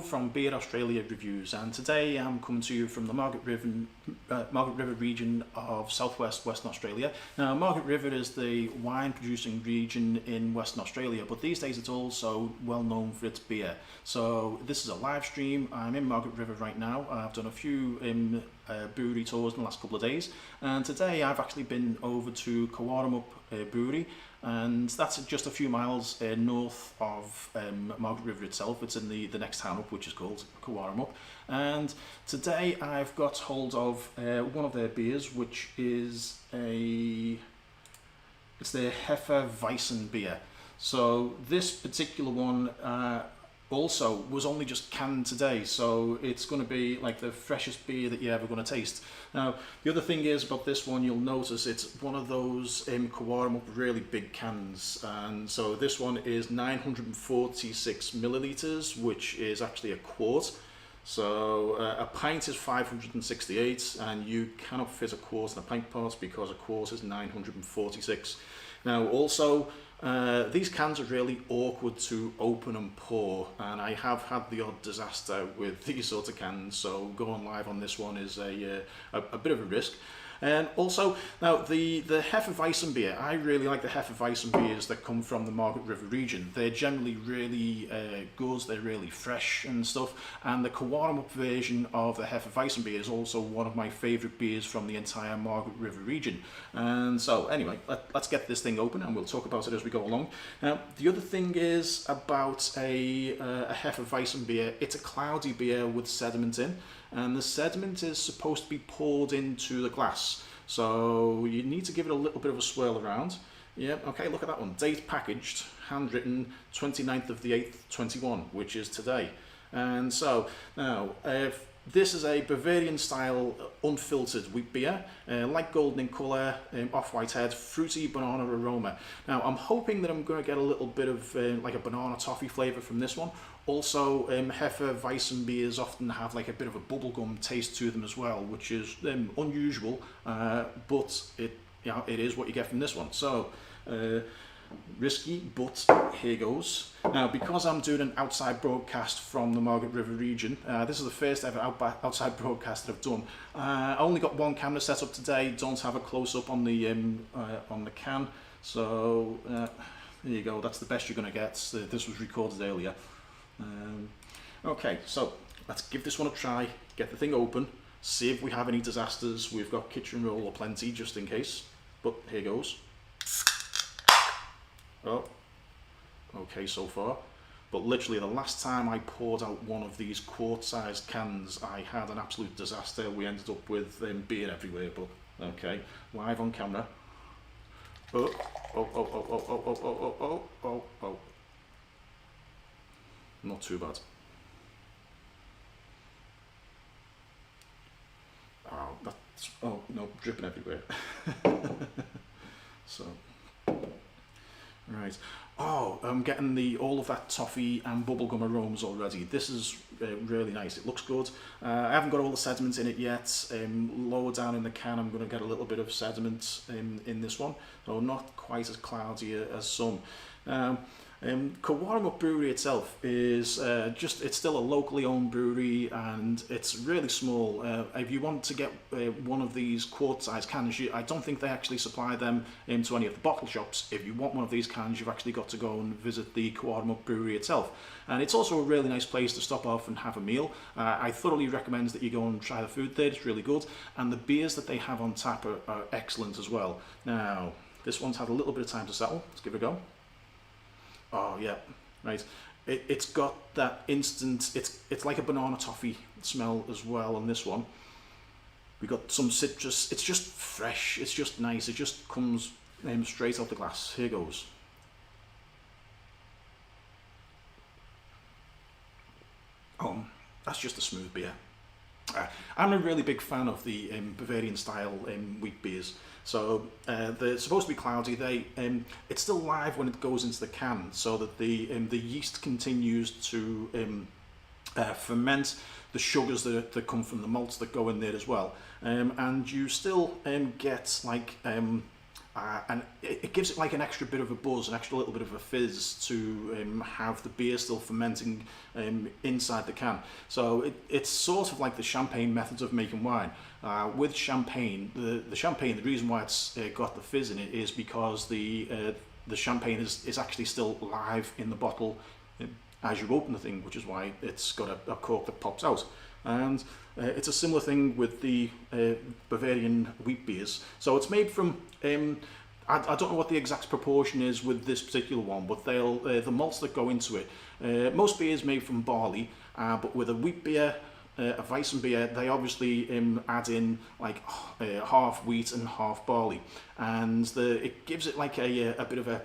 from Beer Australia Reviews, and today I'm coming to you from the Margaret River region of southwest Western Australia. Now, Margaret River is the wine producing region in Western Australia, but these days it's also well known for its beer. So this is a live stream. I'm in Margaret River right now. I've done a few brewery tours in the last couple of days, and today I've actually been over to Cowaremup Brewery, and that's just a few miles north of Margaret River itself. It's in the next town up, which is called Cowaremup. And today I've got hold of one of their beers, which is it's their Hefeweizen beer. So this particular one also was only just canned today, so it's going to be like the freshest beer that you're ever going to taste. Now, the other thing is about this one, you'll notice it's one of those Cowaremup really big cans, and so this one is 946 milliliters, which is actually a quart. So a pint is 568, and you cannot fit a quart in a pint pot because a quart is 946. Now, also, these cans are really awkward to open and pour, and I have had the odd disaster with these sorts of cans, so going live on this one is a bit of a risk. And also, now the Hefeweizen beer, I really like the Hefeweizen beers that come from the Margaret River region. They're generally really good, they're really fresh and stuff, and the Cowaremup version of the Hefeweizen beer is also one of my favourite beers from the entire Margaret River region. And so anyway, let's get this thing open and we'll talk about it as we go along. Now, the other thing is about a Hefeweizen beer, it's a cloudy beer with sediment in, and the sediment is supposed to be poured into the glass. So you need to give it a little bit of a swirl around. Yeah, okay, look at that one. Date packaged, handwritten, 29th of the 8th, 21, which is today. And so, now, this is a Bavarian style unfiltered wheat beer, light golden in colour, off-white head, fruity banana aroma. Now, I'm hoping that I'm going to get a little bit of like a banana toffee flavour from this one. Also, Hefeweizen beers often have like a bit of a bubblegum taste to them as well, which is unusual, but it is what you get from this one. So, risky, but here goes. Now, because I'm doing an outside broadcast from the Margaret River region, this is the first ever outside broadcast that I've done. I only got one camera set up today, don't have a close-up on the can, so there you go, that's the best you're going to get. This was recorded earlier. Okay, so let's give this one a try, get the thing open, see if we have any disasters. We've got kitchen roll aplenty just in case, but here goes. Oh, okay so far, but literally the last time I poured out one of these quart-sized cans, I had an absolute disaster. We ended up with beer everywhere, but okay, live on camera. Oh, oh, oh, oh, oh, oh, oh, oh, oh, oh, oh. Not too bad. Oh, that's, oh no, dripping everywhere. So, right. Oh, I'm getting all of that toffee and bubblegum aromas already. This is really nice. It looks good. I haven't got all the sediment in it yet. Lower down in the can, I'm going to get a little bit of sediment in this one, so not quite as cloudy as some. Cowaremup Brewery itself is it's still a locally owned brewery, and it's really small. If you want to get one of these quart-sized cans, I don't think they actually supply them into any of the bottle shops. If you want one of these cans, you've actually got to go and visit the Cowaremup Brewery itself. And it's also a really nice place to stop off and have a meal. I thoroughly recommend that you go and try the food there, it's really good. And the beers that they have on tap are excellent as well. Now, this one's had a little bit of time to settle. Let's give it a go. Oh yeah, right. It's got that instant, it's like a banana toffee smell as well on this one. We got some citrus, it's just fresh, it's just nice, it just comes straight out the glass. Here goes. Oh, that's just a smooth beer. I'm a really big fan of the Bavarian style wheat beers. So they're supposed to be cloudy. It's still live when it goes into the can, so that the yeast continues to ferment the sugars that come from the malts that go in there as well. And you still get like and it gives it like an extra bit of a buzz, an extra little bit of a fizz to have the beer still fermenting inside the can. So it's sort of like the champagne methods of making wine. With champagne, the champagne, the reason why it's got the fizz in it is because the champagne is actually still live in the bottle as you open the thing, which is why it's got a cork that pops out. And it's a similar thing with the Bavarian wheat beers. So it's made from, I don't know what the exact proportion is with this particular one, but the malts that go into it, most beer is made from barley, but with a wheat beer, a Weizen beer, they obviously add in like half wheat and half barley, and it gives it like a bit of a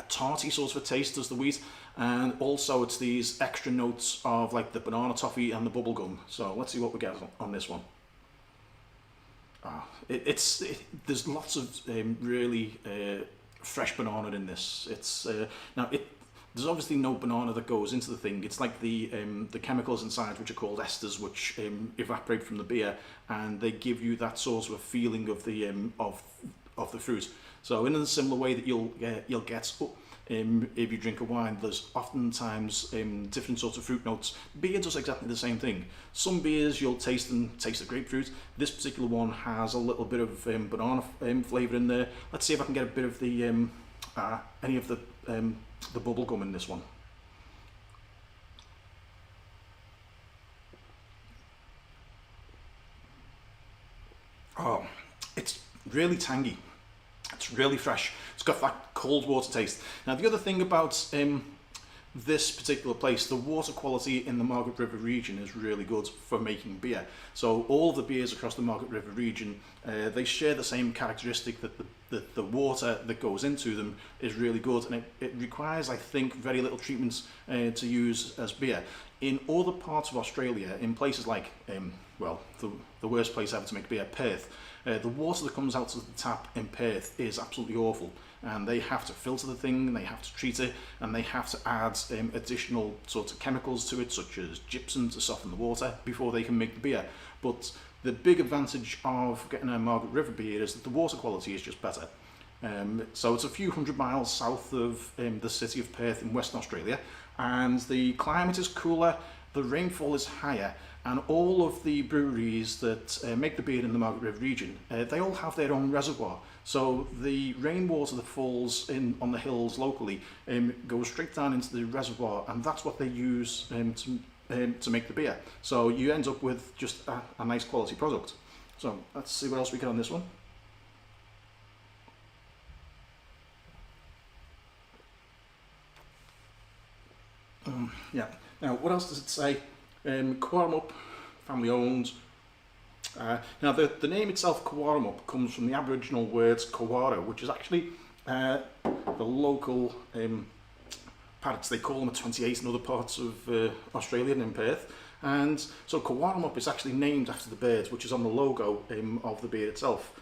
tarty sort of a taste as the wheat, and also it's these extra notes of like the banana toffee and the bubble gum. So let's see what we get on this one. There's lots of really fresh banana in this. There's obviously no banana that goes into the thing. It's like the chemicals inside, which are called esters, which evaporate from the beer, and they give you that sort of a feeling of the fruit. So in a similar way that you'll get if you drink a wine, there's oftentimes different sorts of fruit notes. Beer does exactly the same thing. Some beers you'll taste the grapefruit. This particular one has a little bit of banana flavour in there. Let's see if I can get a bit of the any of the bubble gum in this one. Oh, it's really tangy. It's really fresh. It's got that cold water taste. Now the other thing about this particular place, the water quality in the Margaret River region is really good for making beer. So all of the beers across the Margaret River region, they share the same characteristic that the water that goes into them is really good, and it requires, I think, very little treatments to use as beer. In other parts of Australia, in places like, well, the worst place ever to make beer, Perth, the water that comes out of the tap in Perth is absolutely awful, and they have to filter the thing, and they have to treat it, and they have to add additional sorts of chemicals to it, such as gypsum, to soften the water before they can make the beer. But the big advantage of getting a Margaret River beer is that the water quality is just better. So it's a few hundred miles south of the city of Perth in Western Australia, and the climate is cooler, the rainfall is higher, and all of the breweries that make the beer in the Margaret River region, they all have their own reservoir. So the rainwater that falls in on the hills locally goes straight down into the reservoir, and that's what they use to make the beer. So you end up with just a nice quality product. So let's see what else we get on this one. Yeah. Now, what else does it say? Cowaremup, family owned. Now, the name itself, Cowaremup, comes from the Aboriginal words Kowara, which is actually the local parrots. They call them a 28 in other parts of Australia and in Perth. And so Cowaremup is actually named after the bird, which is on the logo of the beer itself.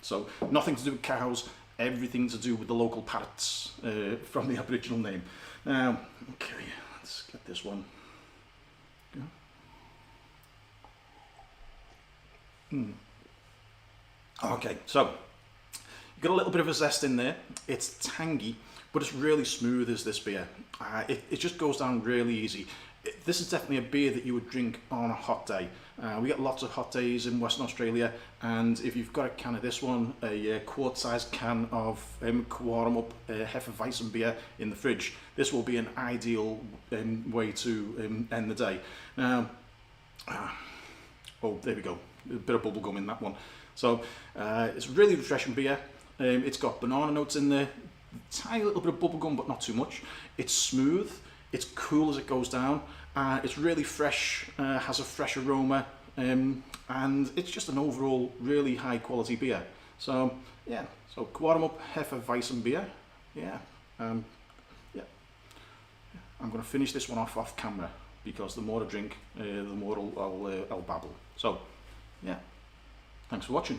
So nothing to do with cows, everything to do with the local parrots from the Aboriginal name. Now, okay, let's get this one. Okay, so you've got a little bit of a zest in there. It's tangy, but it's really smooth as this beer. It just goes down really easy. This is definitely a beer that you would drink on a hot day. We get lots of hot days in Western Australia, and if you've got a can of this one, a quart-sized can of Cowaremup Hefeweizen beer in the fridge, this will be an ideal way to end the day. Now, oh, there we go. A bit of bubble gum in that one. So it's a really refreshing beer. It's got banana notes in there, tiny little bit of bubble gum, but not too much. It's smooth. It's cool as it goes down. It's really fresh, has a fresh aroma, and it's just an overall really high quality beer. So yeah, so Cowaremup Hefeweizen beer. Yeah, yeah. I'm going to finish this one off camera because the more I drink, the more I'll babble. So yeah, thanks for watching.